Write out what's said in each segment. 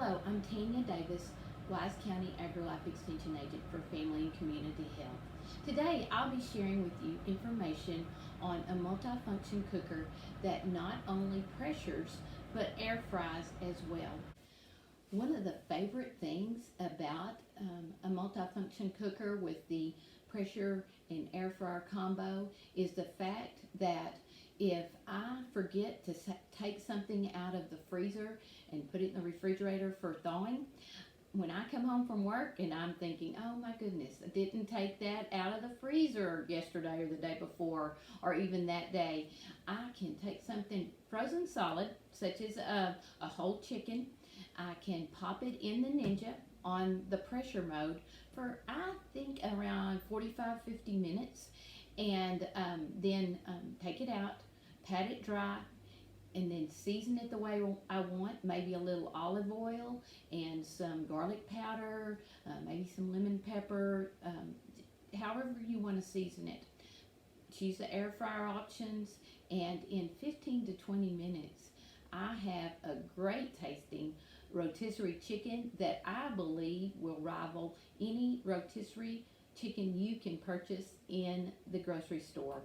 Hello, I'm Tanya Davis, Wise County AgriLife Extension Agent for Family and Community Health. Today I'll be sharing with you information on a multifunction cooker that not only pressures but air fries as well. One of the favorite things about a multifunction cooker with the pressure and air fryer combo is the fact that if I forget to take something out of the freezer and put it in the refrigerator for thawing, when I come home from work and I'm thinking, oh my goodness, I didn't take that out of the freezer yesterday or the day before or even that day, I can take something frozen solid, such as a whole chicken. I can pop it in the Ninja on the pressure mode for I think around 45-50 minutes, and then take it out, pat it dry, and then season it the way I want. Maybe a little olive oil and some garlic powder, maybe some lemon pepper, however you want to season it. Choose the air fryer options, and in 15 to 20 minutes I have a great tasting rotisserie chicken that I believe will rival any rotisserie chicken you can purchase in the grocery store.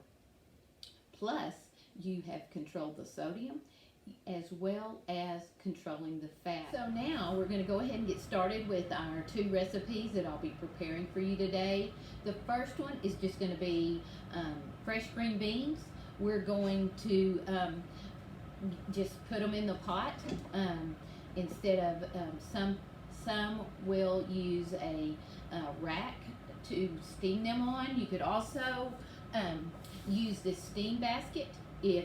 Plus, you have controlled the sodium as well as controlling the fat. So now we're going to go ahead and get started with our two recipes that I'll be preparing for you today. The first one is just going to be fresh green beans. We're going to just put them in the pot. Instead of some will use a rack to steam them on. You could also use this steam basket if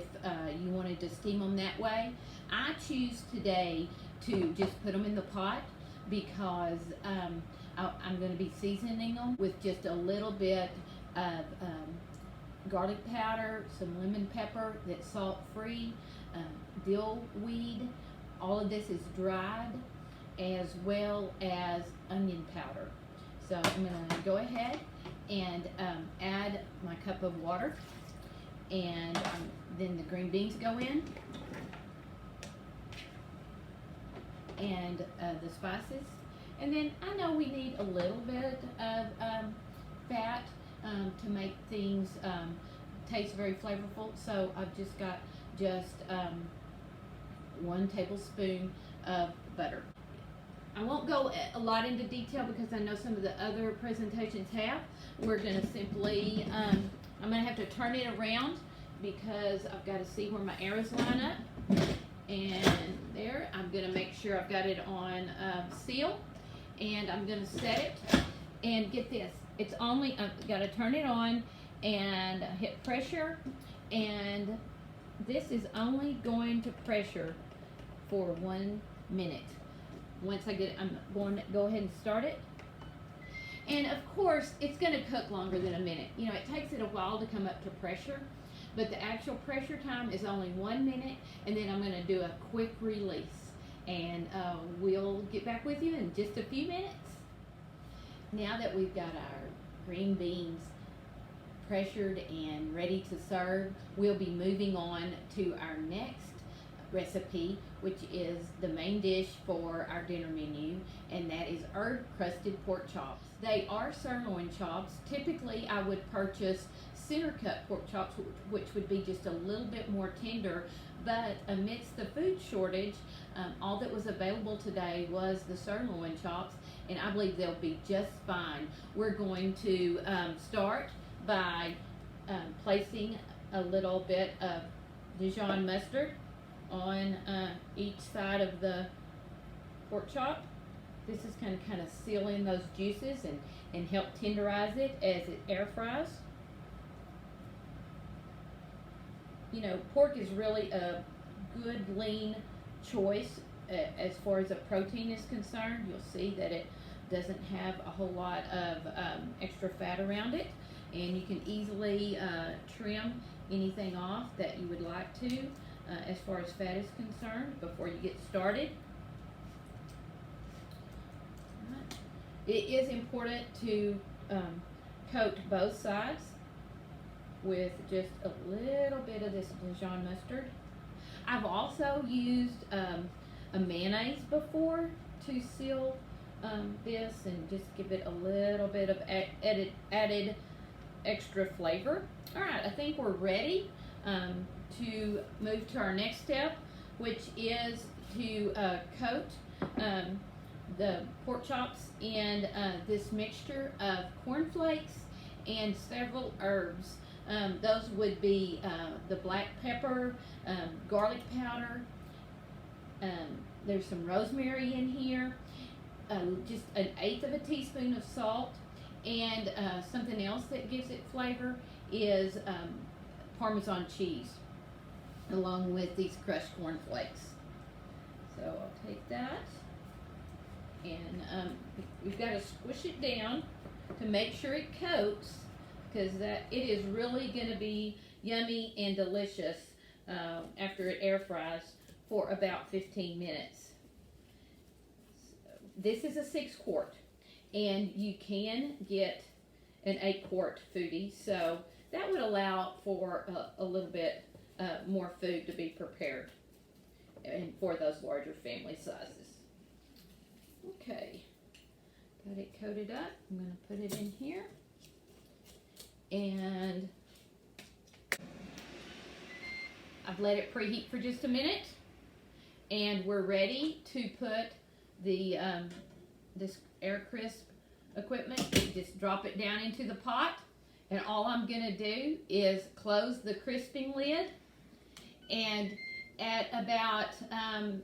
you wanted to steam them that way. I choose today to just put them in the pot because I'm going to be seasoning them with just a little bit of garlic powder, some lemon pepper that's salt free, dill weed. All of this is dried, as well as onion powder. So I'm going to go ahead and add my cup of water, and then the green beans go in, and the spices. And then I know we need a little bit of fat to make things taste very flavorful. So I've just got 1 tablespoon of butter. I won't go a lot into detail because I know some of the other presentations have. We're going to simply, I'm going to have to turn it around because I've got to see where my arrows line up. And there, I'm going to make sure I've got it on seal. And I'm going to set it, and get this. It's only, I've got to turn it on and hit pressure, and this is only going to pressure for 1 minute. Once I get it, I'm going to go ahead and start it. And of course, it's going to cook longer than a minute. You know, it takes it a while to come up to pressure, but the actual pressure time is only 1 minute, and then I'm going to do a quick release. And we'll get back with you in just a few minutes. Now that we've got our green beans pressured and ready to serve, we'll be moving on to our next recipe, which is the main dish for our dinner menu, and that is herb crusted pork chops. They are sirloin chops. Typically I would purchase center cut pork chops, which would be just a little bit more tender, but amidst the food shortage, all that was available today was the sirloin chops, and I believe they'll be just fine. We're going to start by placing a little bit of Dijon mustard on each side of the pork chop. This is kind of seal in those juices and help tenderize it as it air fries. You know, pork is really a good lean choice as far as a protein is concerned. You'll see that it doesn't have a whole lot of extra fat around it, and you can easily trim anything off that you would like to as far as fat is concerned before you get started. It is important to coat both sides with just a little bit of this Dijon mustard. I've also used a mayonnaise before to seal this and just give it a little bit of added extra flavor. All right, I think we're ready to move to our next step, which is to coat the pork chops in this mixture of cornflakes and several herbs. Those would be the black pepper, garlic powder, there's some rosemary in here, just an eighth of a teaspoon of salt, and something else that gives it flavor is Parmesan cheese, along with these crushed cornflakes. So I'll take that, and we've got to squish it down to make sure it coats, because it is really going to be yummy and delicious after it air fries for about 15 minutes. So this is a 6-quart, and you can get an 8-quart foodie, so that would allow for a little bit more food to be prepared and for those larger family sizes. Okay, got it coated up. I'm going to put it in here, and I've let it preheat for just a minute, and we're ready to put the this air crisp equipment. Just drop it down into the pot, and all I'm going to do is close the crisping lid, and at about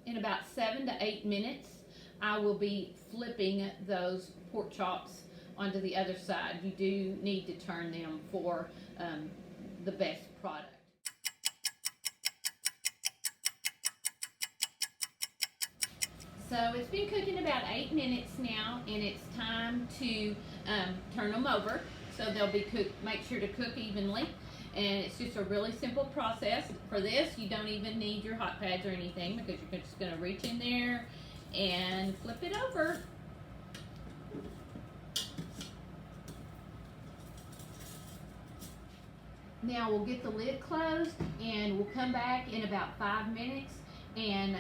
in about 7 to 8 minutes I will be flipping those pork chops onto the other side. You do need to turn them for the best product. So it's been cooking about 8 minutes now, and it's time to turn them over so they'll be cooked. Make sure to cook evenly, and it's just a really simple process. For this, you don't even need your hot pads or anything, because you're just going to reach in there and flip it over. Now we'll get the lid closed, and we'll come back in about 5 minutes and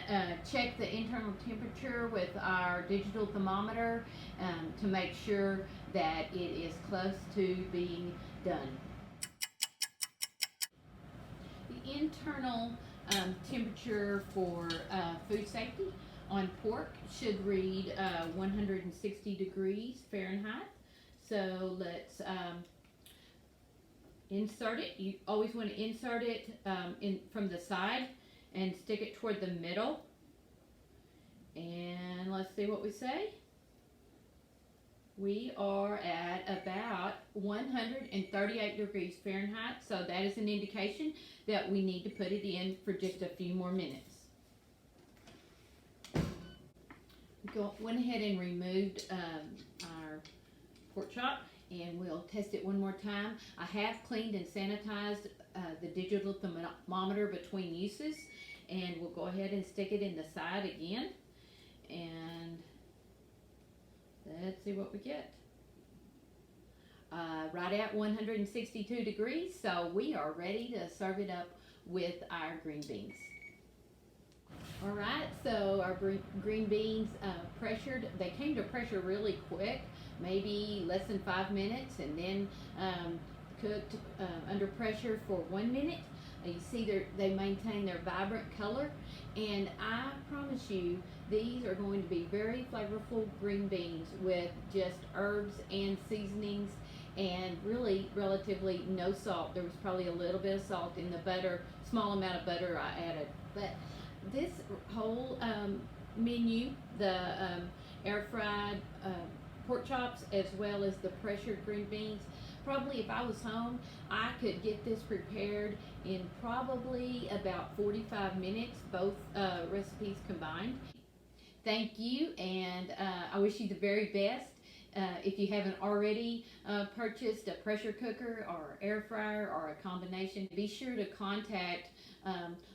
check the internal temperature with our digital thermometer to make sure that it is close to being done. The internal temperature for food safety on pork should read 160 degrees Fahrenheit. So let's insert it. You always want to insert it from the side and stick it toward the middle. And let's see what we say. We are at about 138 degrees Fahrenheit, so that is an indication that we need to put it in for just a few more minutes. Went ahead and removed our pork chop, and we'll test it one more time. I have cleaned and sanitized the digital thermometer between uses, and we'll go ahead and stick it in the side again, and let's see what we get. Right at 162 degrees, so we are ready to serve it up with our green beans. All right, so our green beans pressured. They came to pressure really quick, maybe less than 5 minutes, and then cooked under pressure for 1 minute. You see they maintain their vibrant color, and I promise you these are going to be very flavorful green beans with just herbs and seasonings, and really relatively no salt. There was probably a little bit of salt in the butter, small amount of butter I added, but this whole menu, the air fried pork chops as well as the pressured green beans, probably if I was home, I could get this prepared in probably about 45 minutes, both recipes combined. Thank you, and I wish you the very best. If you haven't already purchased a pressure cooker or air fryer or a combination, be sure to contact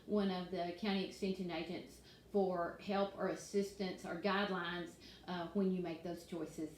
one of the county extension agents for help or assistance or guidelines when you make those choices.